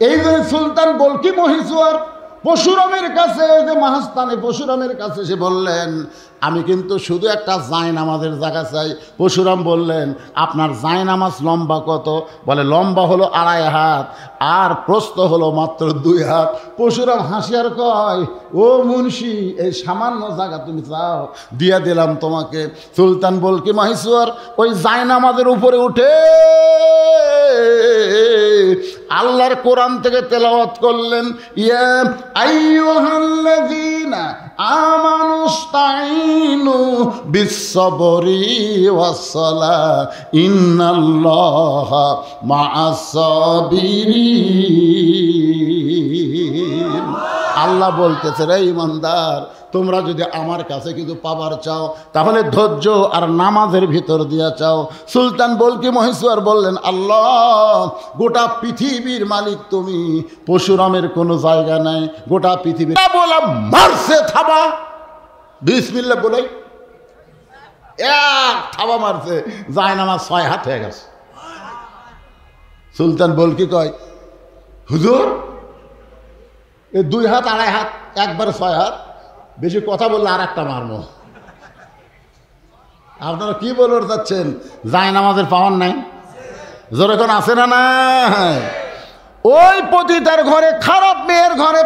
এই যে সুলতান বলকি মহীশূর পরশুরামের কাছে, ওই যে মহাস্থানে পরশুরামের কাছে সে বললেন, আমি কিন্তু শুধু একটা জায়নামাজের জায়গা চাই। পরশুরাম বললেন, আপনার জায়নামাজ লম্বা কত? বলে লম্বা হলো 2.5 হাত আর প্রস্থ হলো মাত্র 2 হাত। পরশুরাম হাসিয়ার কয়, ও মুন্সি, এই সামান্য জায়গা তুমি চাও, দিয়ে দিলাম তোমাকে। সুলতান বলকি মহীশূর ওই জায়নামাজের উপরে উঠে আল্লাহর কোরআন থেকে তেলাওয়াত করলেন, ইয়া আইয়ুহাল্লাযীনা আমানুস্তাঈনু বিস-সাবরি ওয়াস-সালাহ ইন্নাল্লাহা মা'আস-সাবিরিন। আল্লাহ বলতেছে, রে ঈমানদার, তোমরা যদি আমার কাছে কিছু পাবার চাও তাহলে ধৈর্য আর নামাজের ভিতর দিয়া চাও। সুলতান বলকি মহীশূর বললেন, আল্লাহ, গোটা পৃথিবীর মালিক তুমি, পরশুরামের কোনো জায়গা নাই গোটা পৃথিবী। বলা মারছে থাবা, বিসমিল্লাহ বলে এক থাবা মারছে, জায়নামাজ 6 হাত হয়ে গেছে। সুলতান বলকি কয়, হুজুর, এই 2 হাত 2.5 হাত একবার 6 হাত, বেশি কথা বললে আর একটা মারবো। আপনারা কি বলতে চাচ্ছেন? জায়নামাজের পাওয়ার নাই? জোরে কোন আছে না? নাই। ওই পতিতার ঘরে, খারাপ মেয়ের ঘরে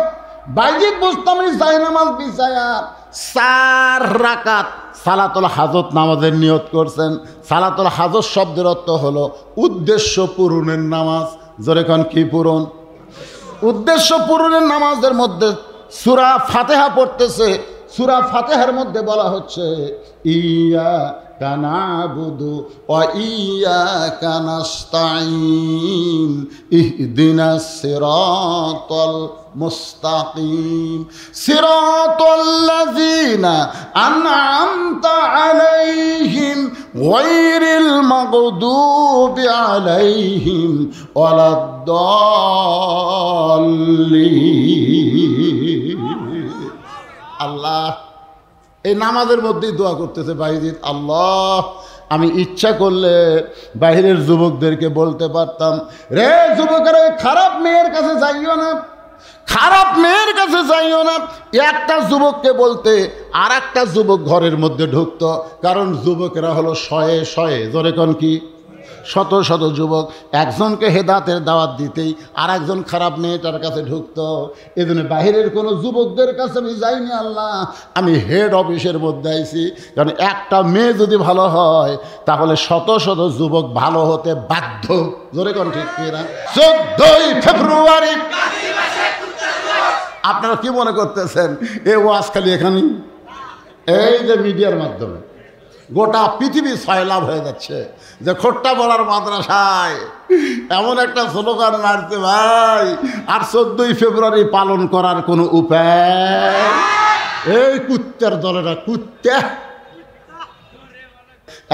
বাইজিদ বুস্তামি জায়নামাজ বিছায়া 4 রাকাত সালাতুল হাজত নামাজের নিয়ত করছেন। সালাতুল হাজত শব্দের অর্থ হলো উদ্দেশ্য পূরণের নামাজ। জোরে কোন কি পূরণ? উদ্দেশ্য পূরণের নামাজের মধ্যে সূরা ফাতিহা পড়তেছে। সূরা ফাতিহার মধ্যে বলা হচ্ছে, ইয়্যাকা না'বুদু ওয়া ইয়্যাকা নাস্তাঈন ইহদিনাস সিরাতাল মুস্তাকিম সিরাতাল্লাযীনা আন'আমতা আলাইহিম গায়রিল মাগদুবি আলাইহিম ওয়ালাদ-দাল্লিন। আল্লাহ এই নামাজের মধ্যেই দোয়া করতেছে বাইজিদ, আল্লাহ, আমি ইচ্ছা করলে বাইরের যুবকদেরকে বলতে পারতাম, রে যুবকেরা, খারাপ মেয়ের কাছে যাইও না, খারাপ মেয়ের কাছে যাইও না। একটা যুবককে বলতে আর একটা যুবক ঘরের মধ্যে ঢুকতো, কারণ যুবকেরা হলো 100 জোরে কোন কি, শত শত যুবক। একজনকে হেদায়েতের দাওয়াত দিতেই আর একজন খারাপ মেয়েটার কাছে ঢুকতো। এই জন্য বাহিরের কোনো যুবকদের কাছে আমি যাইনি আল্লাহ, আমি হেড অফিসের মধ্যে আইছি। কারণ একটা মেয়ে যদি ভালো হয় তাহলে শত শত যুবক ভালো হতে বাধ্য। জোরে কোন ঠিক কিনা? 14ই ফেব্রুয়ারি আপনারা কি মনে করতেছেন এ ওয়াজ খালি এখানে? এই যে মিডিয়ার মাধ্যমে গোটা পৃথিবী সয়লাভ হয়ে যাচ্ছে যে খোট্টা বলার মাদ্রাসায় এমন একটা স্লোগান মারছে ভাই, আর 14ই ফেব্রুয়ারি পালন করার কোনো উপায়? এই কুত্তার দলেরা, কুত্তা।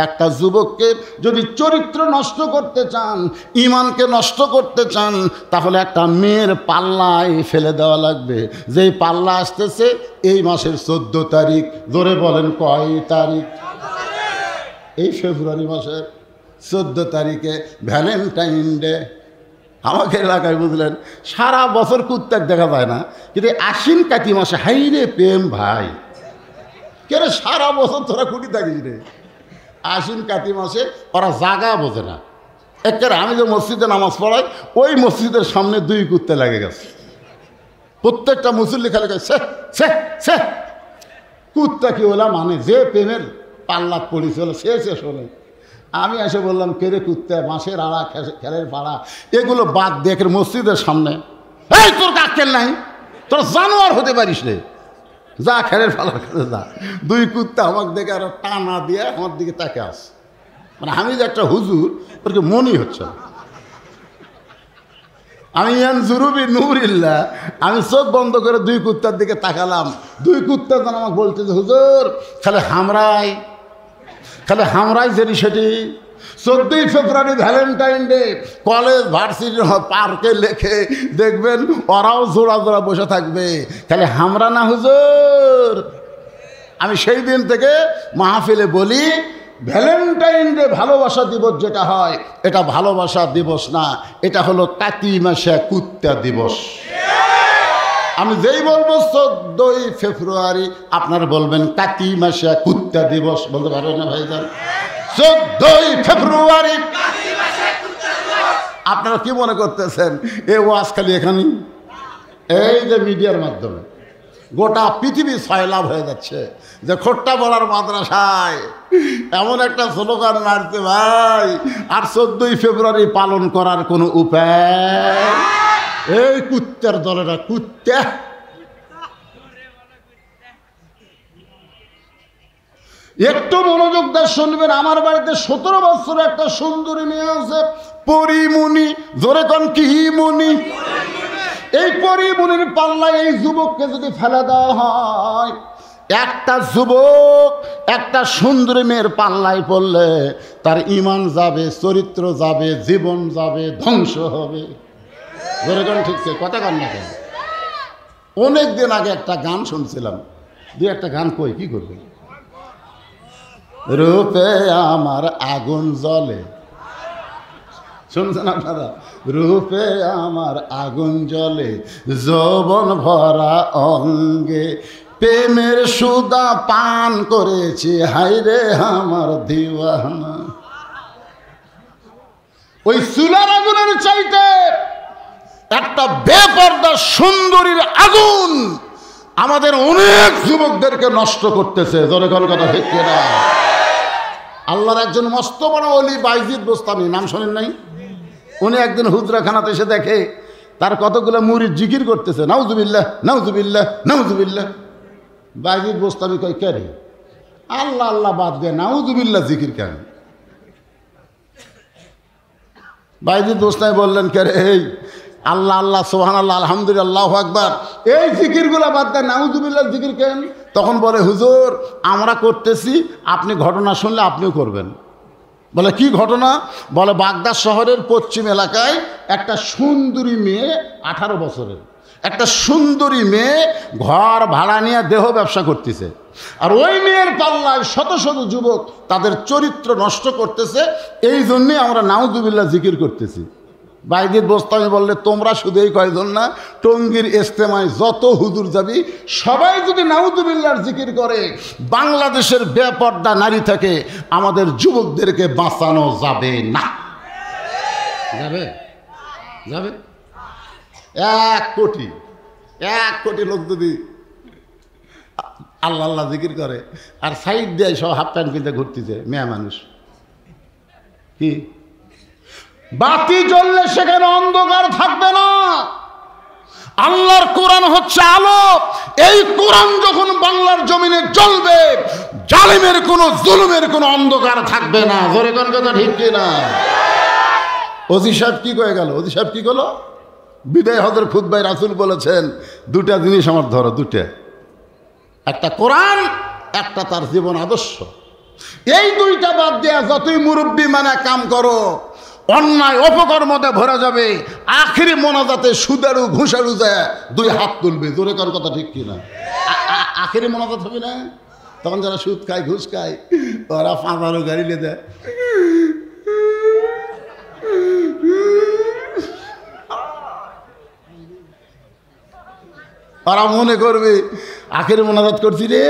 একটা যুবককে যদি চরিত্র নষ্ট করতে চান, ইমানকে নষ্ট করতে চান, তাহলে একটা মেয়ের পাল্লায় ফেলে দেওয়া লাগবে। যেই পাল্লা আসতেছে এই মাসের 14 তারিখ। ধরে বলেন কয় তারিখ? এই ফেব্রুয়ারি মাসের 14 তারিখে ভ্যালেন্টাইন ডে। আমাকে এলাকায় বুঝলেন সারা বছর কুত্তাক দেখা যায় না, কিন্তু আশ্বিন কাতি মাসে হাইরে প্রেম ভাই, কেন সারা বছর তোরা কুটি থাকিস রে? আশ্বিন কাতি মাসে ওরা জাগা বোঝে না। একেবারে আমি যে মসজিদে নামাজ পড়াই, ওই মসজিদের সামনে 2 কুত্তে লাগে গেছে। প্রত্যেকটা মুসল্লি খালি সে সে সে কুত্তা কি হলো, মানে যে প্রেমের পাল্লা পড়েছিল সে শেষ হলে। আমি এসে বললাম, কেরে কুত্তা, বাঁশের আড়া, খেলের পাড়া, এগুলো বাদ দেখে মসজিদের সামনে, এই তোর কাকেল নাই, তোর জানোয়ার হতে পারিস রে, যা খেলের পালার কাছে যা। 2 কুত্তা আমাকে দেখে আরো টানা দিয়ে আমার দিকে তাকে আস, মানে আমি যে একটা হুজুর ওরকে মনই হচ্ছে না। আমি ইয়ানজুরুবি নূরিল্লাহ, আমি চোখ বন্ধ করে 2 কুত্তার দিকে তাকালাম। 2 কুত্তা যেন আমাকে বলতে যে হুজুর খালি হামরাই যেটি সেটি। 14ই ফেব্রুয়ারি ভ্যালেন্টাইন ডে, কলেজ ভার্সিটি পার্কে লেখে দেখবেন ওরাও জোড়া জোড়া বসে থাকবে, খালি হামরা না হুজুর। আমি সেই দিন থেকে মাহফিলে বলি, ভ্যালেন্টাইন ডে ভালোবাসা দিবস যেটা হয় এটা ভালোবাসা দিবস না, এটা হলো কাতি মাসে কুত্তা দিবস। আমি যেই বলবো 14ই ফেব্রুয়ারি আপনারা বলবেন কাতি মাসে কুত্তা দিবস, বলতে পারবেন না ভাইজান? 14ই ফেব্রুয়ারি আপনারা কি মনে করতেছেন এ ওয়াজ খালি এখানেই? এই যে মিডিয়ার মাধ্যমে গোটা পৃথিবী সয়লাভ হয়ে যাচ্ছে যে খোট্টা বলার মাদ্রাসায় এমন একটা স্লোগান মারতে ভাই, আর 14ই ফেব্রুয়ারি পালন করার কোনো উপায়? এই কুত্তার দলেরা কুত্তা। একটু মনোযোগ দিয়ে শুনবেন। আমার বাড়িতে 17 বছর একটা সুন্দরী মেয়ে আছে, পরিমণি। জোরে কন কি মণি? এই পরিমণির পাল্লায় এই যুবককে যদি ফেলে দেওয়া হয়, একটা যুবক একটা সুন্দরী মেয়ের পাল্লায় পড়লে তার ঈমান যাবে, চরিত্র যাবে, জীবন যাবে, ধ্বংস হবে। জোরে কন ঠিক আছে? কথা কন না কেন? অনেক দিন আগে একটা গান শুনছিলাম, দুই একটা গান কই কি করবে? রূপে আমার আগুন জ্বলে, শুনছেন আপনারা? রূপে আমার আগুন জ্বলে, যৌবন ভরা অঙ্গে, প্রেমের সুদা পান করেছি, হায়রে আমার দিওয়ানা। ওই চুলার আগুনের চাইতে একটা বেপরদা সুন্দরীর আগুন আমাদের অনেক যুবকদেরকে নষ্ট করতেছে। জোরে কোন কথা ঠিক না? আল্লাহর একজন মস্ত বড় ওলি বাইজিদ বোস্তামি, নাম শোনেন নাই? উনি একদিন হুজরাখানাতে এসে দেখে তার কতগুলো মুরিদ জিকির করতেছে, নাউজুবিল্লাহ নাউজুবিল্লাহ নাউজুবিল্লাহ। বাইজিদ বোস্তামি কয়, কে রে? আল্লাহ আল্লাহ বাদ দে, নাউজুবিল্লাহ জিকির কেন? বাইজিদ বোস্তামি বললেন, কে রে, এই আল্লাহ আল্লাহ সুবহানাল্লাহ আলহামদুলিল্লাহ আল্লাহু আকবার এই জিকিরগুলো বাদ দেয়, নাউজুবিল্লাহ জিকির কেন? তখন বলে, হুজুর আমরা করতেছি, আপনি ঘটনা শুনলে আপনিও করবেন। বলে কি ঘটনা? বলে বাগদাদ শহরের পশ্চিম এলাকায় একটা সুন্দরী মেয়ে, 18 বছরের একটা সুন্দরী মেয়ে ঘর ভাড়া নিয়ে দেহ ব্যবসা করতেছে, আর ওই মেয়ের পাল্লায় শত শত যুবক তাদের চরিত্র নষ্ট করতেছে। এই জন্যে আমরা নাউজুবিল্লাহ জিকির করতেছি। বাইজিদ বোস্তামি বললে, তোমরা শুধু এই কয়জন না, টঙ্গীর ইজতেমায় যত হুজুর যাবি সবাই যদি নাউজুবিল্লাহর জিকির করে, বাংলাদেশের বেপর্দা নারী থেকে আমাদের যুবকদেরকে বাঁচানো যাবে না। যাবে? যাবে? 1 কোটি লোক যদি আল্লাহ আল্লাহ জিকির করে আর সাইড দিয়ে সব হাফ প্যান্ট পিঁধে ঘুরতেছে মেয়ে মানুষ, কি বাতি জ্বললে সেখানে অন্ধকার থাকবে না। আল্লাহর কোরআন হচ্ছে আলো। এই কোরআন যখন বাংলার জমিনে জ্বলবে, জালিমের কোনো জুলুমের কোনো অন্ধকার থাকবে না। জোরে কোন কথা ঠিক কিনা? ওজি সাহেব কি কয়ে গেল? ওজি সাহেব কি করলো? বিদায় হজের খুতবায় রাসূল বলেছেন, দুটা জিনিস আমার ধরো, দুটা, একটা কোরআন, একটা তার জীবন আদর্শ। এই দুইটা বাদ দেয়া যতই মুরব্বী মানে কাম করো, অন্যায় অপকর্মতে ভরা যাবে। আখিরি মোনাজাতে সুদারু ঘুষারু যায় 2 হাত তুলবে। জোরে কার কথা ঠিক কিনা? আখিরি মোনাজাত হবে না? তখন যারা সুদ খায় ঘুষ খায় ওরা 5 গাড়ি লে দেয়, ওরা মনে করবে আখিরি মোনাজাত করছি রে।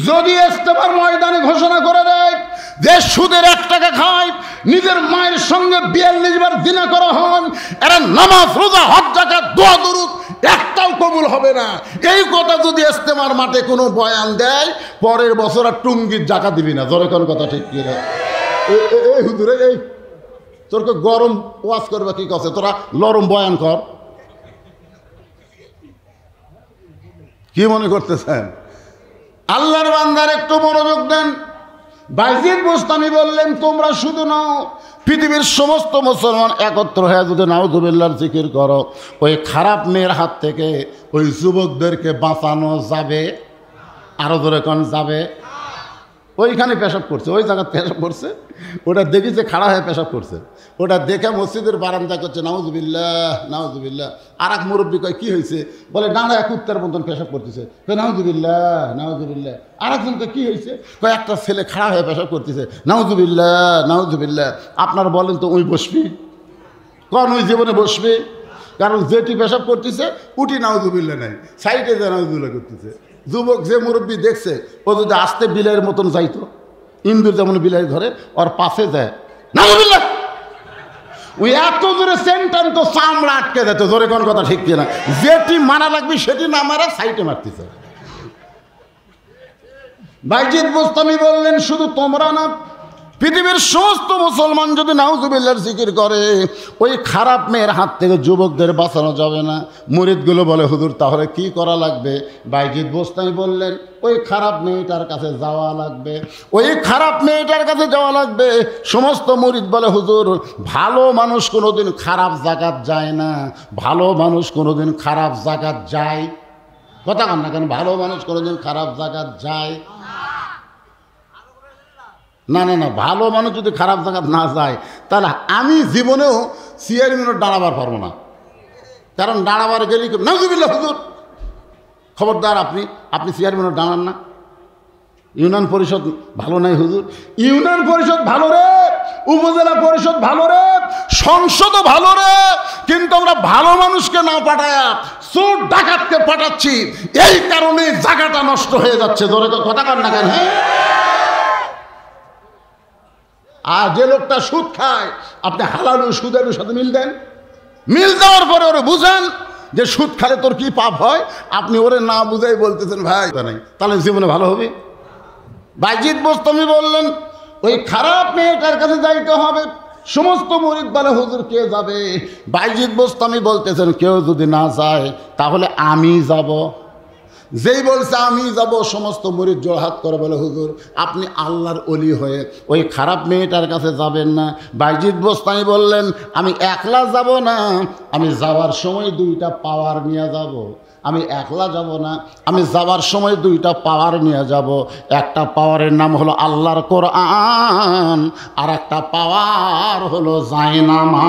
যদি ইস্তেমার ময়দানে ঘোষণা করে দেয় যে সুদের 1 টাকা খায়, নিজের মায়ের সঙ্গে 42 বার জিনা করা হয়, এরা নামাজ রোজা হজ যাকাত দোয়া দরুদ একটাও কবুল হবে না, এই কথা যদি ইস্তেমার মাঠে কোনো বয়ান দেয়, পরের বছর আর টুঙ্গির জাকাত দিবি না। জোরে কোন কথা ঠিক কি না? এই হুজুরে, এই তোরকে গরম ওয়াজ করবে কি কথা? তোরা নরম বয়ান কর। কি মনে করতেছেন? আল্লাহর বান্দার একটু মনোযোগ দেন। বাইজিদ বোস্তামি বললেন, তোমরা শুধু নাও, পৃথিবীর সমস্ত মুসলমান একত্র হয়ে যদি নাউজুবিল্লাহর জিকির করো, ওই খারাপ মেয়ের হাত থেকে ওই যুবকদেরকে বাঁচানো যাবে। আরো ধরে কোন যাবে? ওইখানে পেশাব করছে, ওই জায়গায় পেশাব করছে, ওটা দেখেছে খাড়া হয়ে পেশাব করছে, ওটা দেখে মসজিদের বারান্দা করছে নাউজুবিল্লাহ নাউজুবিল্লাহ। আর এক মুরব্বী কয় কী হয়েছে, বলে ডাঁড়া এক কুত্তার মতন পেশাব করতেছে, কয় নাউজুবিল্লাহ নাউজুবিল্লাহ। আর একজনকে কী হয়েছে, কয় একটা ছেলে খাড়া হয়ে পেশাব করতেছে, নাউজুবিল্লাহ নাউজুবিল্লাহ। আপনার বলেন তো ওই বসবি? কন ওই জীবনে বসবে? কারণ যেটি পেশাব করতেছে উঠি নাউজুবিল্লাহ নাই, সাইডে যে নাউজুবিল্লাহ করতেছে। যুবক যে মুরব্বী দেখছে ও যদি আসতে বিলাইয়ের মতন যাইতো, ইন্দুর যেমন বিলাই ধরে ওর পাশে যায় নাউজুবিল্লাহ, ওই এত জোরে সেন্টান তো চামড়া আটকে যেত। জোরে কোন কথা ঠিক কিনা? যেটি মারা লাগবে সেটি না মারা সাইডে মারতেছে। বাইজিদ বোস্তামি বললেন শুধু তোমরা না, পৃথিবীর সমস্ত মুসলমান যদি নাউজুবিল্লাহর জিকির করে ওই খারাপ মেয়ের হাত থেকে যুবকদের বাঁচানো যাবে না। মুরিদগুলো বলে হুজুর তাহলে কি করা লাগবে? বাইজিদ বোস্তামি বললেন ওই খারাপ মেয়েটার কাছে যাওয়া লাগবে, ওই খারাপ মেয়েটার কাছে যাওয়া লাগবে। সমস্ত মুরিদ বলে হুজুর ভালো মানুষ কোনোদিন খারাপ জায়গাত যায় না, ভালো মানুষ কোনোদিন খারাপ জায়গাত যায়। কথা কন না কেন? ভালো মানুষ কোনোদিন খারাপ জায়গাত যায় না। না না, ভালো মানুষ যদি খারাপ জায়গা না যায় তাহলে আমি জীবনেও চেয়ারম্যানের দাঁড়াবার পারবো না। কারণ দাঁড়াবার গেলেই নাউজুবিল্লাহ হুজুর, খবরদার আপনি চেয়ারম্যানের দাঁড়ান না। ইউনিয়ন পরিষদ ভালো নাই হুজুর, ইউনিয়ন পরিষদ ভালো রে, উপজেলা পরিষদ ভালো রে, সংসদও ভালো রে, কিন্তু আমরা ভালো মানুষকে না পাঠায়া চোর ডাকাতকে পাঠাচ্ছি, এই কারণে জায়গাটা নষ্ট হয়ে যাচ্ছে। ধরে কথা কন না কেন? হ্যাঁ, আর যে লোকটা সুদ খায় আপনি হালাল সুদের সাথে মিল দেন, মিল দেওয়ার পরে ওরে বুঝেন যে সুদ খালে তোর কি পাপ হয়, আপনি ওরে না বুঝাই বলতেছেন ভাই নাই, তাহলে জীবনে ভালো হবে? বাইজিদ বোস্তামি বললেন ওই খারাপ মেয়েটার কাছে যাইতে হবে। সমস্ত মুরিদ বলে হুজুর কে যাবে? বাইজিদ বোস্তামি বলতেছেন কেউ যদি না যায় তাহলে আমি যাব। যেই বলছে আমি যাব, সমস্ত মুরিদ জোড়হাত করে বলে হুজুর আপনি আল্লাহর ওলি হয়ে ওই খারাপ মেয়েটার কাছে যাবেন না। বাইজিদ বোস্তামি বললেন আমি একলা যাব না, আমি যাওয়ার সময় দুইটা পাওয়ার নিয়ে যাব। আমি একলা যাব না, আমি যাওয়ার সময় দুইটা পাওয়ার নিয়ে যাব। একটা পাওয়ারের নাম হলো আল্লাহর কোরআন, আর একটা পাওয়ার হলো জায়নামাজ।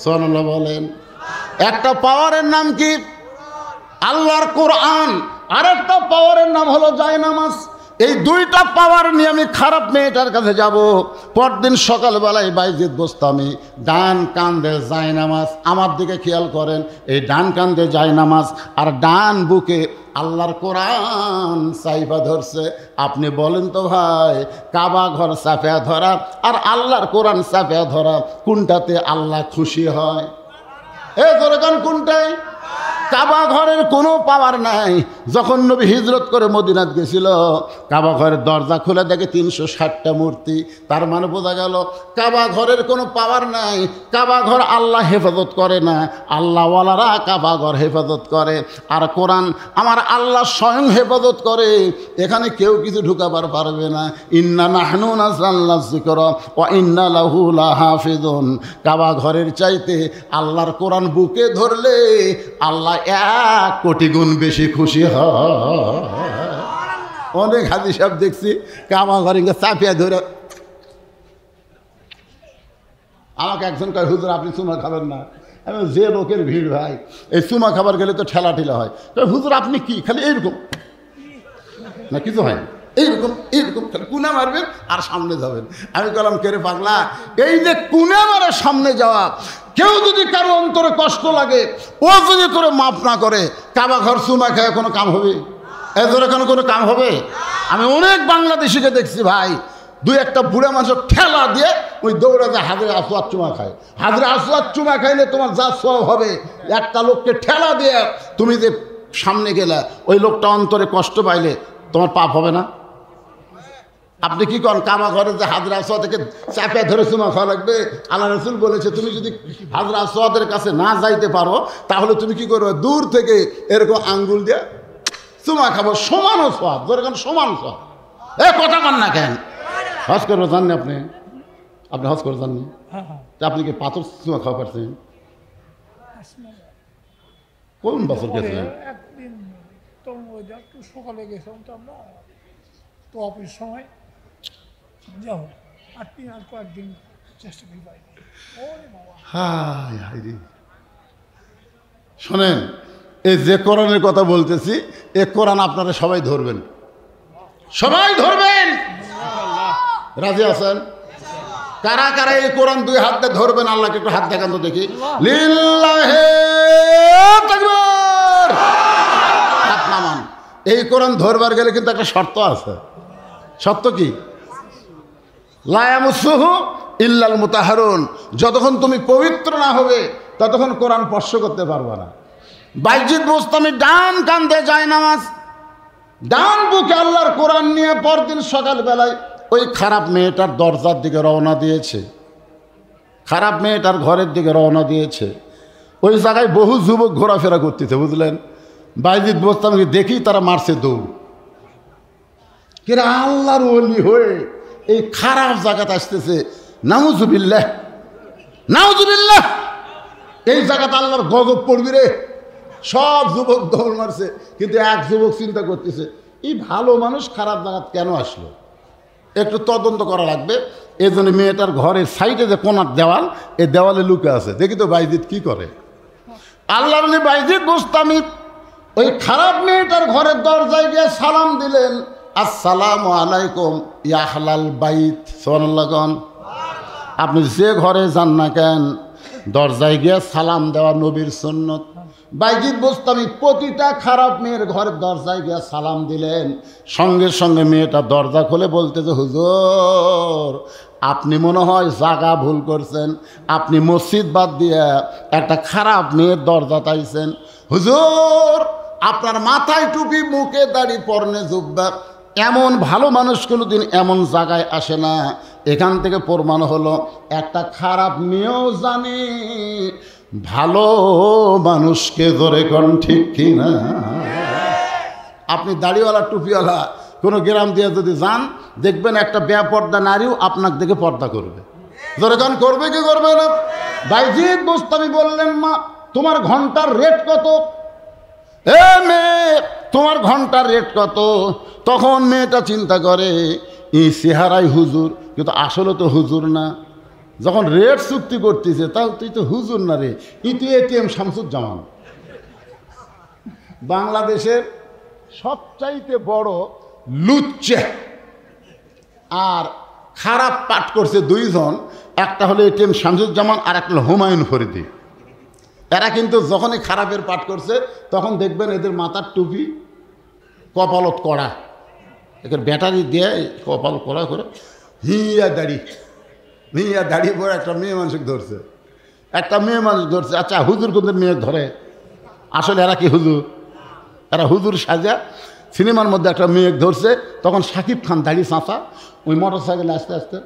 সুবহানাল্লাহ বলেন। একটা পাওয়ারের নাম কি? আল্লাহর কোরআন, আর একটা পাওয়ারের নাম হলো জায়নামাজ। এই দুইটা পাওয়ার নিয়ে আমি খারাপ মেয়েটার কাছে যাব। পরদিন সকালবেলায় বাইজিদ বোস্তামি ডান কান্দে জায়নামাজ, আমার দিকে খেয়াল করেন, এই ডান কান্দে জায়নামাজ আর ডান বুকে আল্লাহর কোরআন সাইফা ধরছে। আপনি বলেন তো ভাই, কাবা ঘর সাফা ধরা আর আল্লাহর কোরআন সাফা ধরা কোনটাতে আল্লাহ খুশি হয়? এ ধরেন কোনটাই? কাবা ঘরের কোনো পাওয়ার নাই। যখন নবী হিজরত করে মদিনাত গেছিল, কাবা ঘরের দরজা খুলে দেখে 360টা মূর্তি। তার মানে বোঝা গেল কাবা ঘরের কোনো পাওয়ার নাই। কাবা ঘর আল্লাহ হেফাজত করে না, আল্লাহওয়ালারা কাবা ঘর হেফাজত করে। আর কোরআন আমার আল্লাহ স্বয়ং হেফাজত করে, এখানে কেউ কিছু ঢুকাবার পারবে না। ইন্না নাহনু নাযালনা যিকরা ওয়া ইন্না লাহু লাহাফিজুন। কাবা ঘরের চাইতে আল্লাহর কোরআন বুকে ধরলে আল্লাহ 1 কোটি গুণ বেশি খুশি হয়। অনেক হাদিস সব দেখছি কাবা ঘরে চাপিয়া ধরে। আমাকে একজন কয় হুজুর আপনি চুমা খাবেন না। আমি যে লোকের ভিড় ভাই, এই চুমা খাবার গেলে তো ঠেলা হয়। হুজুর আপনি কি খালি এইরকম না, কিছু হয় এইরকম এইরকম কুনা মারবেন আর সামনে যাবেন। আমি বললাম কেরে পাগলা, এই যে কুনা মারা সামনে যাওয়া, কেউ যদি কারো অন্তরে কষ্ট লাগে, ও যদি তোরে মাফ না করে, কাবা ঘর চুমা খেয়ে কোনো কাম হবে? এদের কোনো কাম হবে? আমি অনেক বাংলাদেশিকে দেখছি ভাই, 2-1টা বুড়া মানুষ ঠেলা দিয়ে ওই দৌড়াতে হাজরে আসওয়াদ চুমা খায়। হাজরে আসওয়াদ চুমা খাইলে তোমার যা সওয়াব হবে, একটা লোককে ঠেলা দিয়ে তুমি যে সামনে গেলে ওই লোকটা অন্তরে কষ্ট পাইলে তোমার পাপ হবে না? আপনি কি করেন? কাবা ঘরে যে হাজরা আসওয়াদকে চাপে ধরে চুমা খাওয়া লাগবে? আল্লাহ রাসূল বলেছে তুমি যদি হাজরা আসওয়াদের কাছে না যাইতে পারো তাহলে তুমি কি করবে? দূর থেকে এরকম আঙ্গুল দিয়ে চুমা খাবো, সমান সওয়াব। যেরকম সমান সওয়াব। এ কথা কন না কেন? হজ করবো জাননি আপনি? আপনি হজ করে জাননি? আপনি কি পাথর চুমা খাওয়া পারছেন? কোন বছর গেছিলেন? সকালে গেছিলাম তো আমরা, অফিস সময় যাও আর কয়েকদিন চেষ্টা করি পাই। হায় হায় রে, শোনেন, এই যে কোরআনের কথা বলতেছি, এ কোরআন আপনারা সবাই ধরবেন, সবাই ধরবেন। রাজি আছেন? কারা কারা এই কোরআন দুই হাত দিয়ে ধরবেন? আল্লাহকে একটু হাত দেখান তো দেখি। লিল্লাহে তাকবীর। হাত নামান। এই কোরআন ধরবার গেলে কিন্তু একটা শর্ত আছে। শর্ত কি? লা ইয়ামাসসুহু ইল্লাল মুতাহহারুন। যতক্ষণ তুমি পবিত্র না হবে ততক্ষণ কোরআন স্পর্শ করতে পারবে না। বাইজিদ বোস্তামি ডান কান্দে যায় নামাজ, ডান বুকে আল্লাহর কোরআন নিয়ে পরদিন সকালবেলায় ওই খারাপ মেয়েটার দরজার দিকে রওনা দিয়েছে, খারাপ মেয়েটার ঘরের দিকে রওনা দিয়েছে। ওই জায়গায় বহু যুবক ঘোরাফেরা করতেছে, বুঝলেন? বাইজিদ বোস্তামিকে দেখি তারা মারছে দৌড়। কিরা আল্লাহর ওলি হয়ে এই খারাপ জায়গাতে আসতেছে, নাউজুবিল্লাহ নাউজুবিল্লাহ, এই জায়গাতে আল্লাহর গজব পড়বি রে। সব যুবক দৌড় মারছে, কিন্তু এক যুবক চিন্তা করতেছে, এই ভালো মানুষ খারাপ জায়গাতে কেন আসলো, একটু তদন্ত করা লাগবে। এই জন্য মেয়েটার ঘরের সাইডে যে কোনার দেওয়াল, এই দেওয়ালে লুকে আছে, দেখি তো বাইজিদ কি করে। আল্লাহর ওলি বাইজিদ বোস্তামি ওই খারাপ মেয়েটার ঘরের দরজায় গিয়ে সালাম দিলেন, আসসালামু আলাইকুম ইয়া আহলাল বাইত। সুবহানাল্লাহ। আপনি যে ঘরে যান না কেন, দরজায় গিয়ে সালাম দেওয়া নবীর সুন্নত। বাইজিদ বোস্তামি প্রতিটা খারাপ মেয়ের ঘরের দরজায় গিয়ে সালাম দিলেন। সঙ্গে সঙ্গে মেয়েটা দরজা খুলে বলতেছে, হুজুর আপনি মনে হয় জায়গা ভুল করছেন, আপনি মসজিদ বাদ দিয়ে একটা খারাপ মেয়ের দরজা তাইছেন। হুজুর আপনার মাথায় টুপি, মুখে দাড়ি, পরনে জুব্বা, এমন ভালো মানুষ কোনোদিন এমন জায়গায় আসে না। এখান থেকে প্রমাণ হলো একটা খারাপ মেয়েও জানে ভালো মানুষকে ধরে কোন, ঠিক কিনা? আপনি দাড়িওয়ালা টুপিওয়ালা কোনো গ্রাম দিয়ে যদি যান, দেখবেন একটা বেপর্দা নারীও আপনাকে দেখে পর্দা করবে। ধরে কোন করবে কি করবে না? বাইজিদ বোস্তামি বললেন, মা তোমার ঘন্টার রেট কত? এ মেয়ে তোমার ঘন্টার রেট কত? তখন মেয়েটা চিন্তা করে, এই চেহারাই হুজুর, কিন্তু আসলে তো হুজুর না। যখন রেট চুক্তি করতেছে, তাহলে তুই তো হুজুর না রে, ই তুই এটিএম শামসুজ্জামান। বাংলাদেশের সবচাইতে বড় লুচ্চে আর খারাপ পাঠ করছে দুইজন, একটা হলো এটিএম শামসুজ্জামান আর একটা হলো হুমায়ুন ফরিদি। এরা কিন্তু যখনই খারাপের পাঠ করছে তখন দেখবেন এদের মাথার টুপি, কপালত কড়া, এদের ব্যাটারি দিয়ে কপাল কড়া করে হিয়া দাড়ি পরে একটা মেয়ে মানুষকে ধরছে, একটা মেয়ে মানুষ ধরছে। আচ্ছা হুজুর কোন মেয়ে ধরে? আসলে এরা কি হুজুর? এরা হুজুর সাজা। সিনেমার মধ্যে একটা মেয়ে ধরছে, তখন শাকিব খান দাড়ি চাঁচা, ওই মোটর সাইকেলে আস্তে আস্তে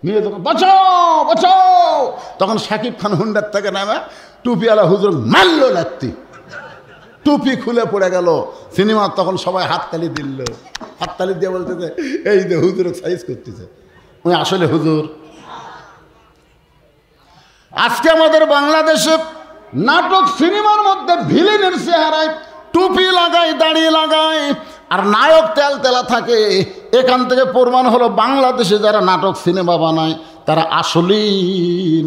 মেয়ে তখন বাঁচাও বাঁচাও, তখন শাকিব খান হুন্ডার থেকে নামে টুপিওয়ালা হুজুর মারলো লাত্তি, টুপি খুলে পড়ে গেল। সিনেমার তখন সবাই হাততালি দিল, হাততালি দিয়ে বলতেছে এই যে হুজুর সাইজ করতেছে, ওই আসলে হুজুর। আজকে আমাদের বাংলাদেশে নাটক সিনেমার মধ্যে ভিলেনের চেহারায় টুপি লাগায়, দাড়ি লাগায়, আর নায়ক তেল তেলা থাকে। এখান থেকে প্রমাণ হলো বাংলাদেশে যারা নাটক সিনেমা বানায় তারা আসলেই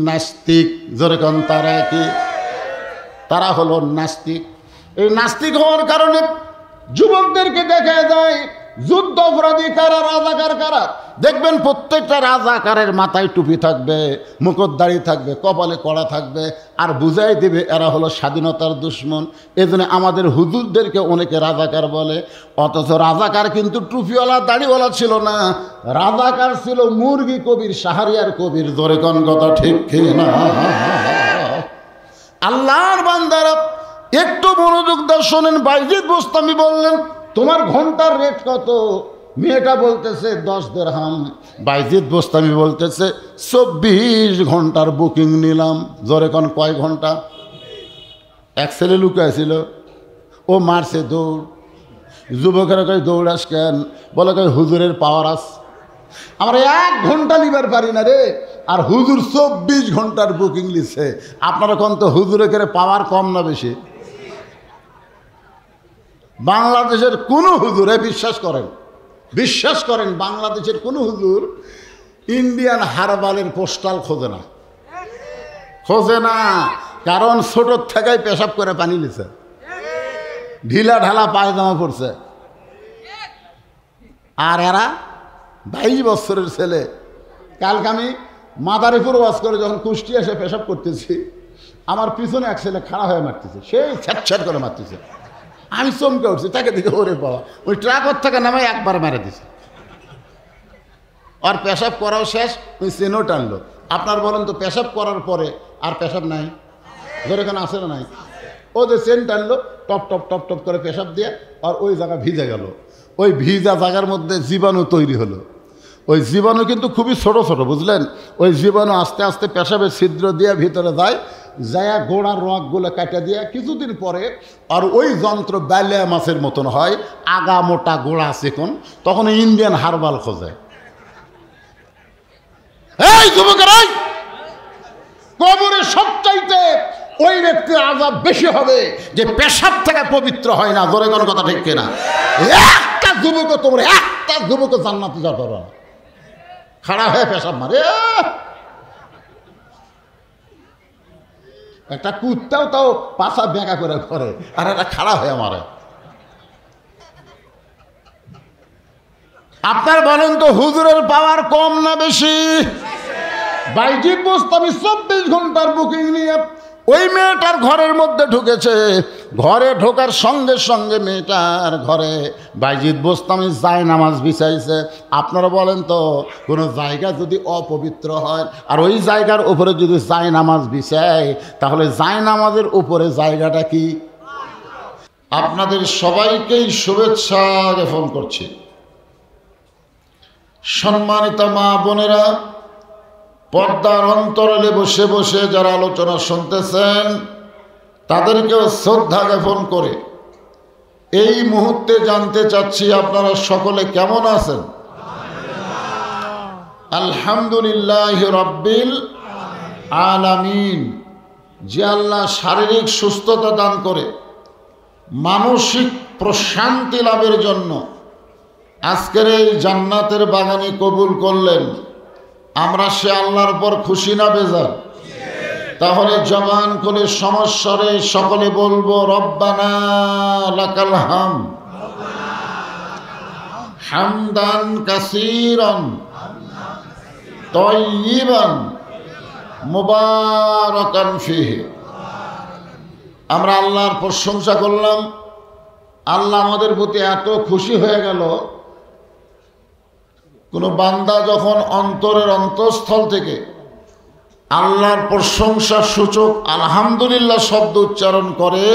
নাস্তিক। যেরকম তারা কি, তারা হলো নাস্তিক। এই নাস্তিক হওয়ার কারণে যুবকদেরকে দেখা যায় যুদ্ধ অপরাধী কারা, রাজাকার কারা। দেখবেন প্রত্যেকটা রাজাকারের মাথায় টুপি থাকবে, মুকুট দাড়ি থাকবে, কপালে কড়া থাকবে, আর বুঝাই দেবে এরা হলো স্বাধীনতার দুশ্মন। এই জন্য আমাদের হুজুরদেরকে অনেকে রাজাকার বলে, অথচ রাজাকার কিন্তু টুপিওয়ালা দাড়িওয়ালা ছিল না। রাজাকার ছিল মুরগি কবির, শাহরিয়ার কবির। জোরে কোন কথা ঠিক কিনা? আল্লাহর বান্দারা একটু মনোযোগ দিয়ে শোনেন। বাইজিদ বোস্তামি বললেন, তোমার ঘন্টার রেট কত? মেয়েটা বলতেছে 10 দিরহাম। বাইজিদ বোস্তামি বলতেছে 24 ঘন্টার বুকিং নিলাম। জোরে কোন কয় ঘন্টা? এক ছেলে লুকাইছিল, ও মারছে দৌড়। যুবকেরা কয় দৌড়াস কেন? বলে কয় হুজুরের পাওয়ার আছে, আমরা 1 ঘন্টা নিবার পারি না রে, আর হুজুর 24 ঘন্টার বুকিং লিখছে। আপনারা কোন তো হুজুরের পাওয়ার কম না বেশি? বাংলাদেশের কোনো হুজুরে বিশ্বাস করেন বিশ্বাস করেন বাংলাদেশের কোনো হুজুর ইন্ডিয়ান হারবালের পোস্টাল খোঁজে না, খোঁজে না। কারণ ছোটোর থেকেই পেশাব করে পানি নিছে, ঢিলা ঢালা পায়জামা পড়ছে। আর এরা 22 বছরের ছেলে। কালকে আমি মাদারীপুর ওয়াজ করে যখন কুষ্টিয়া এসে পেশাব করতেছি, আমার পিছনে এক ছেলে খাড়া হয়ে মারতেছে, সেই ছ্যাট করে মারতেছে। আমি চমকে উঠছি, তাকে দিকে ওরে বাবা, ওই ট্রাকর থেকে নামে একবার মেরে দিছে। আর পেশাব করাও শেষ, ওই চেনও টানলো। আপনার বলেন তো পেশাব করার পরে আর পেশাব নাই? ধরে কেন আসে না? নাই। ও যে চেন টানলো, টপ টপ টপ টপ করে পেশাব দিয়ে, আর ওই জায়গা ভিজে গেল। ওই ভিজা জায়গার মধ্যে জীবাণু তৈরি হলো। ওই জীবাণু কিন্তু খুবই ছোট ছোট, বুঝলেন? ওই জীবাণু আস্তে আস্তে পেশাবের ছিদ্র দিয়ে ভিতরে যায়, যায় গোড়ার রগগুলো কাটা দিয়ে কিছুদিন পরে আর ওই যন্ত্র ব্যালিয়া মাছের মতন হয়, আগা মোটা গোড়া চিকন, তখন ইন্ডিয়ান হারবাল খোঁজে। এই যুবকেরা, কবরে সবচাইতে ওই ব্যক্তির আযাব বেশি হবে যে পেশাব থেকে পবিত্র হয় না। জোরে কোনো কথা ঠিক কিনা? একটা যুবক, তোমরা একটা যুবক জান্নাতে যাওয়া পারবে না, খাড়া হয়ে পেশাব মারে। একটা কুত্তাও তাও পাছা বেঁকা করে করে, আর একটা খাড়া হয়ে মারে। আপনার বলেন তো হুজুরের পাওয়ার কম না বেশি? বাইজিদ বোস্তামি 24 ঘন্টার বুকিং নিয়ে ওই মেয়েটার ঘরের মধ্যে ঢুকেছে। ঘরে ঢোকার সঙ্গে সঙ্গে মেয়েটার ঘরে বাইজিদ বোস্তামি জায়নামাজ বিছাইছে। আপনারা বলেন তো কোনো জায়গা যদি অপবিত্র হয় আর ওই জায়গার উপরে যদি জায়নামাজ বিছায়, তাহলে জায়নামাজের উপরে জায়গাটা কি? আপনাদের সবাইকেই শুভেচ্ছা জ্ঞাপন করছি। সম্মানিত মা বোনেরা, পর্দার অন্তরালে বসে বসে যারা আলোচনা শুনতেছেন, তাদেরকেও শ্রদ্ধা জ্ঞাপন করে এই মুহূর্তে জানতে চাচ্ছি আপনারা সকলে কেমন আছেন? আলহামদুলিল্লাহ রাব্বিল আলামিন। যে আল্লাহ শারীরিক সুস্থতা দান করে মানসিক প্রশান্তি লাভের জন্য আজকের এই জান্নাতের বাগানে কবুল করলেন, আমরা সে আল্লাহর পর খুশি না বেজার? তাহলে জবান করে সমস্বরে সকলে বলবো রব্বানা লাকাল হামদ হামদান কাসীরান তাইয়িবান মুবারাকান ফীহি। আমরা আল্লাহর প্রশংসা করলাম। আল্লাহ আমাদের প্রতি এত খুশি হয়ে গেল, কোনো বান্দা যখন অন্তরের অন্তঃস্থল থেকে আল্লাহর প্রশংসা সূচক আলহামদুলিল্লাহ শব্দ উচ্চারণ করে,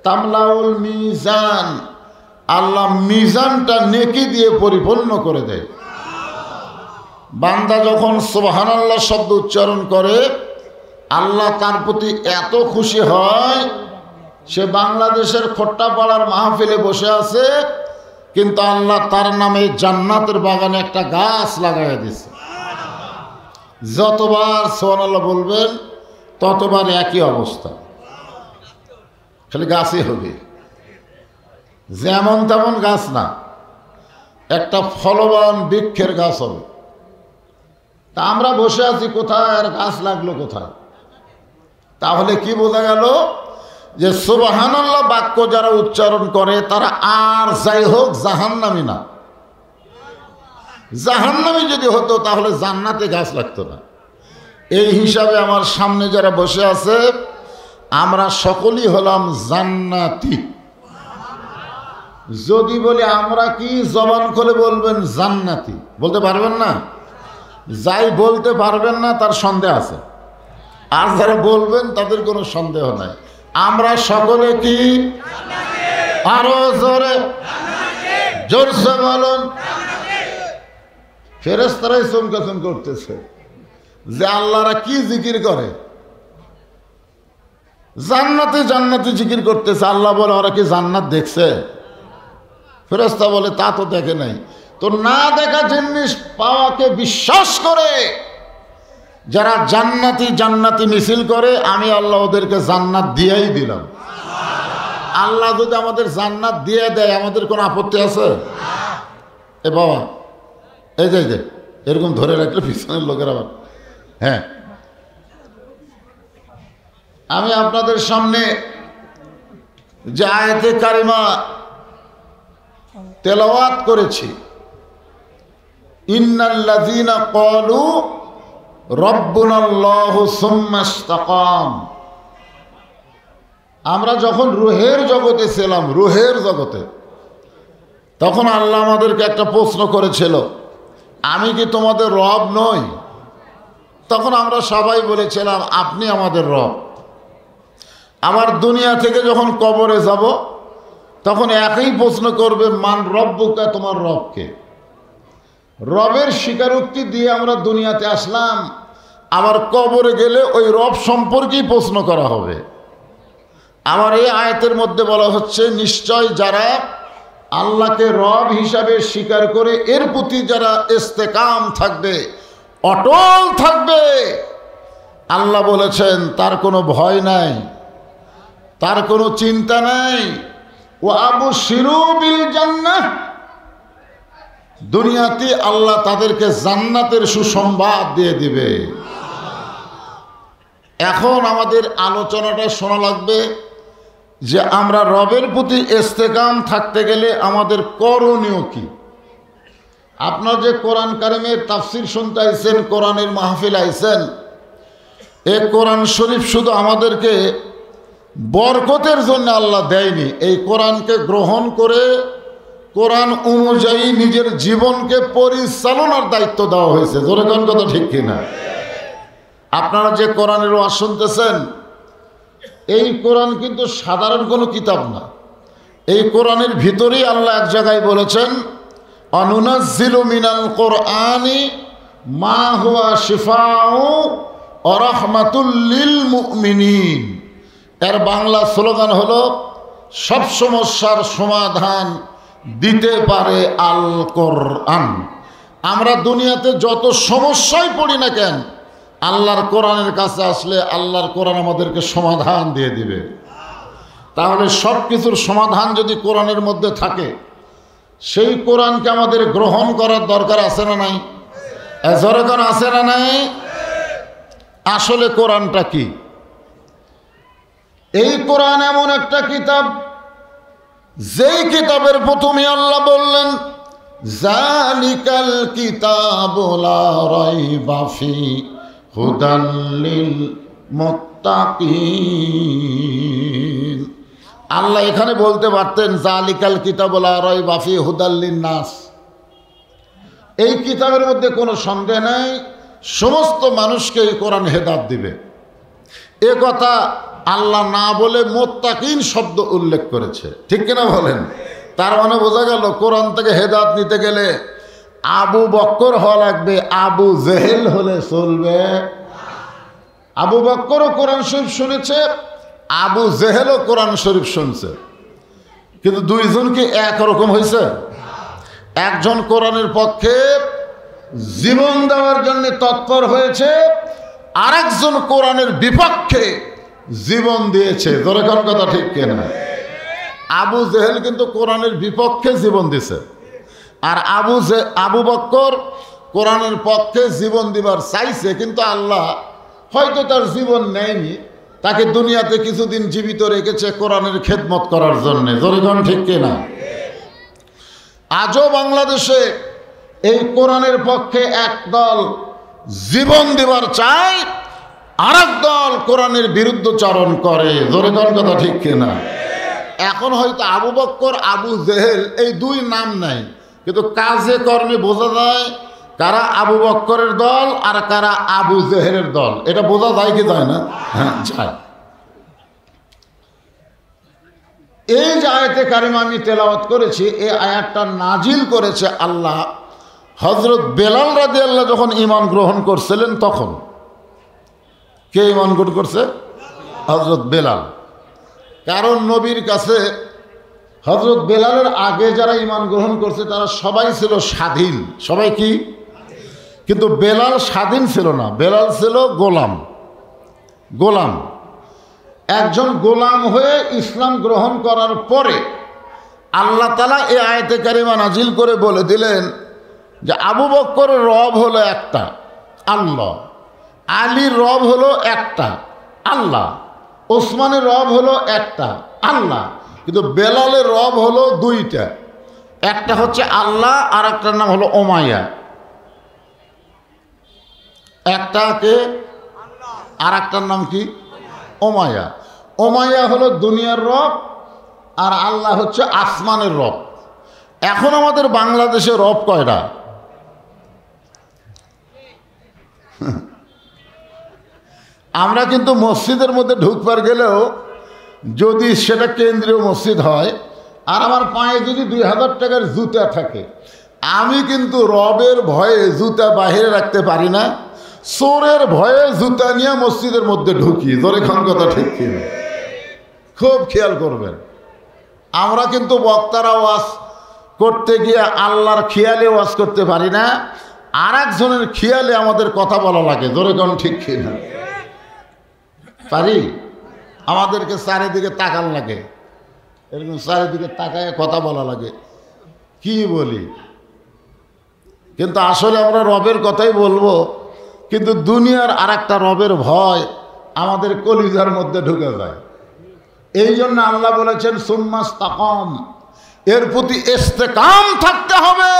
তামলাউল মিজান, আল্লাহ মিজানটা নেকি দিয়ে পরিপূর্ণ করে দেয়। বান্দা যখন সুবহানাল্লাহ শব্দ উচ্চারণ করে, আল্লাহ তার প্রতি এত খুশি হয়, সে বাংলাদেশের খোট্টাপাড়ার মাহফিলে বসে আছে, কিন্তু আল্লাহ তার নামে জান্নাতের বাগানে একটা গাছ লাগাই দিয়েছে। যতবার সুবহানাল্লাহ বলবেন ততবার একই অবস্থা, খালি গাছই হবে, যেমন তেমন গাছ না, একটা ফলবান বৃক্ষের গাছ হবে। তা আমরা বসে আছি কোথায়, আর গাছ লাগলো কোথায়? তাহলে কি বোঝা গেল যে সুবহানাল্লাহ বাক্য যারা উচ্চারণ করে তারা আর যাই হোক জাহান্নামী না। জাহান্নামী যদি হতো তাহলে জান্নাতে গাছ লাগতো না। এই হিসাবে আমার সামনে যারা বসে আছে, আমরা সকলেই হলাম জান্নাতি। যদি বলি আমরা কি, জবান খুলে বলবেন জান্নাতি, বলতে পারবেন না? যাই বলতে পারবেন না তার সন্দেহ আছে, আর যারা বলবেন তাদের কোনো সন্দেহ নাই। আমরা সকলে কি? আরো জোরে জোরসে বলুন। ফেরেশতারাই চমকাচম করতেছে যে আল্লাহরা কি জিকির করে, জান্নাতে জান্নাতে জিকির করতেছে। আল্লাহ বলে ওরা কি জান্নাত দেখছে? ফেরেশতা বলে তা তো দেখে নাই। তো না দেখা জিনিস পাওয়াকে বিশ্বাস করে যারা জান্নাতি জান্নাতি মিছিল করে, আমি আল্লাহ ওদেরকে জান্নাত দিয়েই দিলাম। আল্লাহ যদি আমাদের জান্নাত দিয়ে দেয় আমাদের কোনো আপত্তি আছে? এ বাবা, এই যে এরকম ধরে রাখলে পিছনের লোকের আবার। হ্যাঁ, আমি আপনাদের সামনে যে আয়াতে কারিমা তেলাওয়াত করেছি, ইন্নাল্লাযীনা ক্বালু রাব্বুনাল্লাহু সুম্মা ইসতাকাম, আমরা যখন রুহের জগতে ছিলাম, রুহের জগতে, তখন আল্লাহ আমাদেরকে একটা প্রশ্ন করেছিল, আমি কি তোমাদের রব নই? তখন আমরা সবাই বলেছিলাম আপনি আমাদের রব। আবার দুনিয়া থেকে যখন কবরে যাব তখন একই প্রশ্ন করবে, মান রব্বুকা, তোমার রবকে। রবের স্বীকারোক্তি দিয়ে আমরা দুনিয়াতে আসলাম, আবার কবরে গেলে ওই রব সম্পর্কেই প্রশ্ন করা হবে। আমার এই আয়াতের মধ্যে বলা হচ্ছে, নিশ্চয় যারা আল্লাহকে রব হিসাবে স্বীকার করে এর প্রতি যারা ইস্তেকাম থাকবে, অটল থাকবে, আল্লাহ বলেছেন তার কোনো ভয় নাই, তার কোনো চিন্তা নাই। ও আবশিরু বিল জান্নাহ, দুনিয়াতে আল্লাহ তাদেরকে জান্নাতের সুসংবাদ দিয়ে দিবে। এখন আমাদের আলোচনাটা শোনা লাগবে যে আমরা রবের প্রতি ইস্তেকাম থাকতে গেলে আমাদের করণীয় কি। আপনার যে কোরআন কারিমের তাফসির শুনতে আইছেন, কোরআনের মাহফিল আইছেন, এ কোরআন শরীফ শুধু আমাদেরকে বরকতের জন্য আল্লাহ দেয়নি, এই কোরআনকে গ্রহণ করে কোরআন অনুযায়ী নিজের জীবনকে পরিচালনার দায়িত্ব দেওয়া হয়েছে। জোরে কোন কথা ঠিক কিনা? আপনারা যে কোরআনের ওয়াজ শুনতেছেন, এই কোরআন কিন্তু সাধারণ কোনো কিতাব না। এই কোরআনের ভিতরেই আল্লাহ এক জায়গায় বলেছেন, অনুনাজ্জিলু মিনাল কোরআনি মা হুয়া শিফাউ ওয়া রাহমাতুল লিল মুমিনিন। এর বাংলা স্লোগান হলো, সব সমস্যার সমাধান দিতে পারে আল কোরআন। আমরা দুনিয়াতে যত সমস্যায় পড়ি না কেন, আল্লাহর কোরআনের কাছে আসলে আল্লাহর কোরআন আমাদেরকে সমাধান দিয়ে দিবে। তাহলে সব কিছুর সমাধান যদি কোরআনের মধ্যে থাকে, সেই কোরআনকে আমাদের গ্রহণ করার দরকার আছে না নাই? জোরে আছে না নাই? আসলে কোরআনটা কি? এই কোরআন এমন একটা কিতাব, যেই কিতাবের প্রথমে আল্লাহ বললেন, জালিকাল কিতাবু লা রাইবা ফি হুদাল লিল মুত্তাকিন। আল্লাহ এখানে বলতে পারতেন, জালিকাল কিতাবু লা রাইবা ফি হুদাল লিন নাস। এই কিতাবের মধ্যে কোনো সন্দেহ নাই, সমস্ত মানুষকে এই কোরআন হেদায়েত দিবে। এ কথা আল্লাহ না বলে মুত্তাকিন শব্দ উল্লেখ করেছে, ঠিক কিনা বলেন? তার মানে বোঝা গেল কোরআন থেকে হেদায়েত নিতে গেলে আবু বক্কর হওয়া লাগবে, আবু জেহেল হলে চলবে। আবু বক্করও কোরআন শরীফ শুনেছে, আবু জেহেলও কোরআন শরীফ শুনছে, কিন্তু দুইজন কি একরকম হয়েছে? একজন কোরআনের পক্ষে জীবন দেওয়ার জন্য তৎপর হয়েছে, আরেকজন কোরআনের বিপক্ষে জীবন দিয়েছে। জোরে কোন কথা ঠিক কিনা? আবু জেহেল কিন্তু কোরআনের বিপক্ষে জীবন দিছে, আর আবু বক্কর কোরআনের পক্ষে জীবন দিবার চাইছে, কিন্তু আল্লাহ হয়তো তার জীবন নেয়নি, তাকে দুনিয়াতে কিছুদিন জীবিত রেখেছে কোরআনের খেদমত করার জন্য। জোরে কোন ঠিক কিনা? আজও বাংলাদেশে এই কোরআনের পক্ষে এক দল জীবন দিবার চায়, আর এক দল কোরআনের বিরুদ্ধচারণ করে। জোরে কোন কথা ঠিক কিনা? এখন হয়তো আবু বক্কর, আবু জেহেল এই দুই নাম নাই, কিন্তু কাজে কর্মে বোঝা যায় কারা আবু বক্করের দল আর কারা আবু জেহেলের দল। এটা বোঝা যায় কি যায় না? হ্যাঁ, যায়। এই যে আয়াতে কারিমা আমি তেলাওয়াত করেছি, এই আয়াতটা নাজিল করেছে আল্লাহ হযরত বেলাল রাদিয়াল্লাহু যখন ঈমান গ্রহণ করছিলেন তখন। কে ঈমান গ্রহণ করছে? হযরত বেলাল। কারণ নবীর কাছে হযরত বেলালের আগে যারা ঈমান গ্রহণ করছে তারা সবাই ছিল স্বাধীন। সবাই কি? কিন্তু বেলাল স্বাধীন ছিল না, বেলাল ছিল গোলাম। গোলাম, একজন গোলাম হয়ে ইসলাম গ্রহণ করার পরে আল্লাহ তাআলা এই আয়াতে কারিমা নাজিল করে বলে দিলেন যে আবু বকরের রব হলো একটা আল্লাহ, আলীর রব হলো একটা আল্লাহ, ওসমানের রব হলো একটা আল্লাহ, কিন্তু বেলালের রব হলো দুইটা, একটা হচ্ছে আল্লাহ আর একটার নাম হলো ওমাইয়া। একটাকে আর একটার নাম কি? ওমাইয়া। ওমাইয়া হলো দুনিয়ার রব আর আল্লাহ হচ্ছে আসমানের রব। এখন আমাদের বাংলাদেশে রব কয়টা? আমরা কিন্তু মসজিদের মধ্যে ঢুকবার গেলেও যদি সেটা কেন্দ্রীয় মসজিদ হয় আর আমার পায়ে যদি 2000 টাকার জুতা থাকে, আমি কিন্তু রবের ভয়ে জুতা বাহিরে রাখতে পারি না, চোরের ভয়ে জুতা নিয়ে মসজিদের মধ্যে ঢুকি। ধরে খান কথা ঠিক কিনা? খুব খেয়াল করবেন। আমরা কিন্তু বক্তারা ওয়াজ করতে গিয়ে আল্লাহর খেয়ালে ওয়াজ করতে পারি না, আর একজনের খেয়ালে আমাদের কথা বলা লাগে। ধরে খান ঠিক কিনা? পারি? আমাদেরকে চারিদিকে তাকান লাগে, এরকম চারিদিকে তাকায় কথা বলা লাগে, কি বলি? কিন্তু আসলে আমরা রবের কথাই বলবো, কিন্তু দুনিয়ার আর একটা রবের ভয় আমাদের কলিজার মধ্যে ঢুকে যায়। এই জন্য আল্লাহ বলেছেন সুম্মাস্তাকাম, এর প্রতি ইস্তেকাম থাকতে হবে।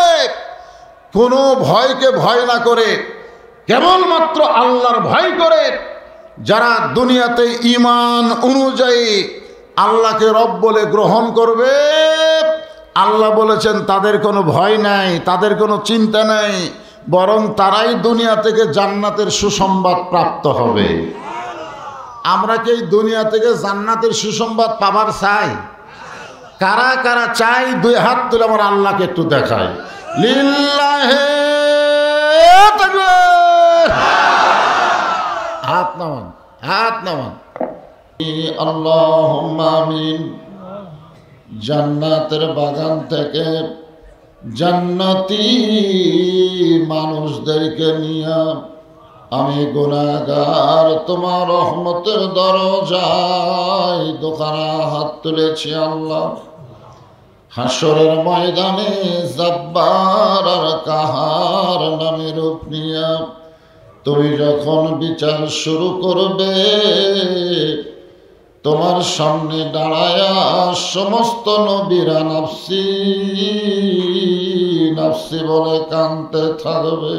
কোনো ভয়কে ভয় না করে কেবলমাত্র আল্লাহর ভয় করে যারা দুনিয়াতে ঈমান অনুযায়ী আল্লাহকে রব বলে গ্রহণ করবে, আল্লাহ বলেছেন তাদের কোনো ভয় নাই, তাদের কোনো চিন্তা নাই, বরং তারাই দুনিয়া থেকে জান্নাতের সুসংবাদ প্রাপ্ত হবে। আমরা কি এই দুনিয়া থেকে জান্নাতের সুসংবাদ পাবার চাই? কারা কারা চাই? 2 হাত তুলে আমার আল্লাহকে একটু দেখায়। লিল্লাহে তাকবীর। হাত নামান, হাত নামান। আল্লাহুম্মা আমিন। জান্নাতের বাগান থেকে জান্নাতি মানুষদেরকে নিয়ে আমি গুনাহগার তোমার রহমতের দরজায় দোকানা হাত তুলেছি। আল্লাহ, হাসরের ময়দানে জব্বার আর কাহার নামে রূপ নিয়ে তুমি যখন বিচার শুরু করবে, তোমার সামনে দাঁড়ায়া সমস্ত নবীরা নাফসি নাফসি বলে কাঁদতে থাকবে।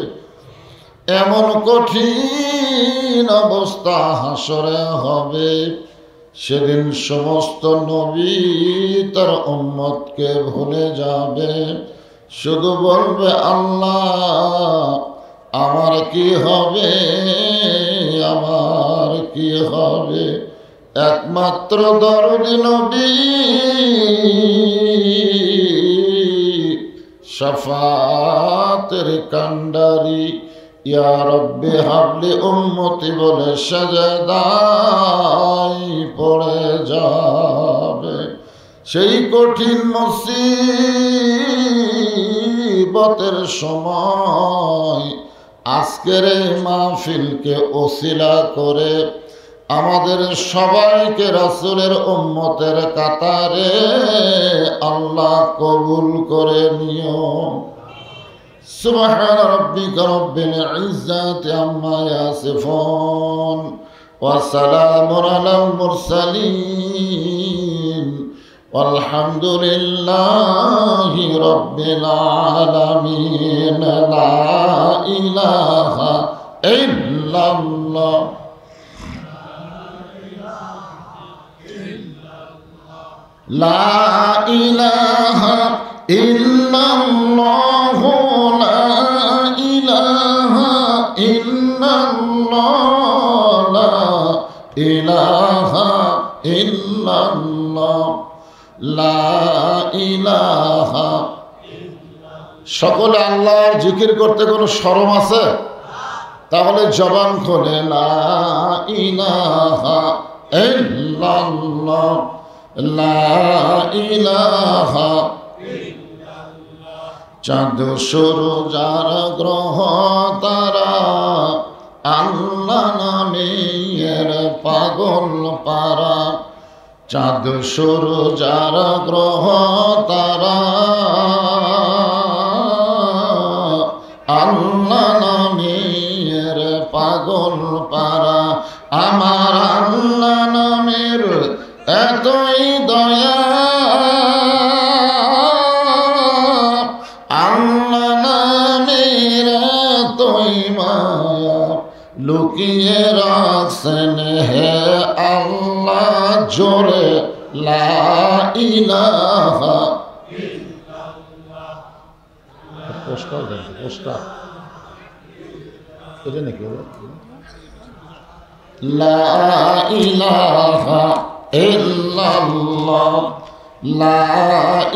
এমন কঠিন অবস্থা হাসরে হবে, সেদিন সমস্ত নবী তার উম্মতকে ভুলে যাবে, শুধু বলবে আল্লাহ আমার কি হবে, আমার কি হবে। একমাত্র দরদি নবী শাফাতের কান্ডারি ইয়া রব্বি হাবলি উম্মতি বলে সাজদায় পড়ে যাবে। সেই কঠিন মুসিবতের সময় আজকের এই মাহফিলকে ওসিলা করে আমাদের সবাইকে রাসূলের উম্মতের কাতারে আল্লাহ কবুল করে নিও। সুবহান রাব্বিকা রাব্বিল ইজ্জাতি আম্মা ইয়াসিফুন ওয়া সালামুন আলাল মুরসালিন walhamdulillahi rabbil alamin। লা ইলাহা ইল্লাল্লাহ লা ইলাহা ইল্লাল্লাহ লা ইলাহা ইল্লাল্লাহ লা ইলাহা ইল্লাল্লাহ লা ইলাহা। সকলে আল্লাহর জিকির করতে কোনো শরম আছে? তাহলে জবান খোলে লা ইলাহা ইল্লাল্লাহ লা ইলাহা। চাঁদ সূর্য যার গ্রহ তারা আল্লাহ নামে এর পাগল পারা, চাঁদ সূরজ আর গ্রহ তারা আল্লাহ নামের পাগল পারা আমার আল্লাহ নামের এতই দয়া আল্লাহ নামের এতই মায়া লুকিয়ে রাখছেন হে আল্লাহ জোরে লা ইলাহা পোস্টার দেন পোস্টার এটা নাকি লা ইলাহা ইল্লাল্লাহ লা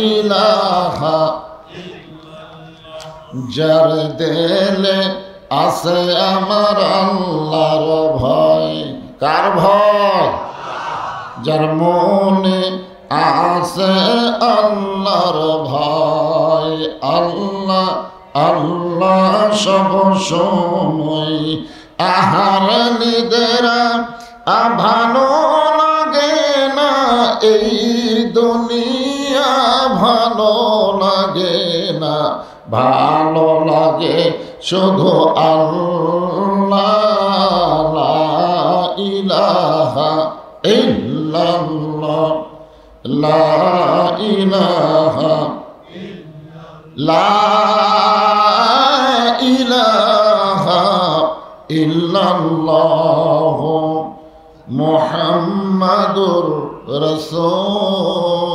ইলাহা যার দিলে আছে আমার আল্লাহর ভয় কার ভয় যার মনে আছে আল্লাহর ভয় আল্লাহ আল্লাহ সব সময় আহার নিদেরা ভালো লাগে না এই দুনিয়া ভালো লাগে না ভালো লাগে শুধু আল্লাহ লা ইলাহা ইল্লাল্লাহ লা ইলাহা লা ইলাহা ইল্লাল্লাহ মুহাম্মাদুর রাসূলুল্লাহ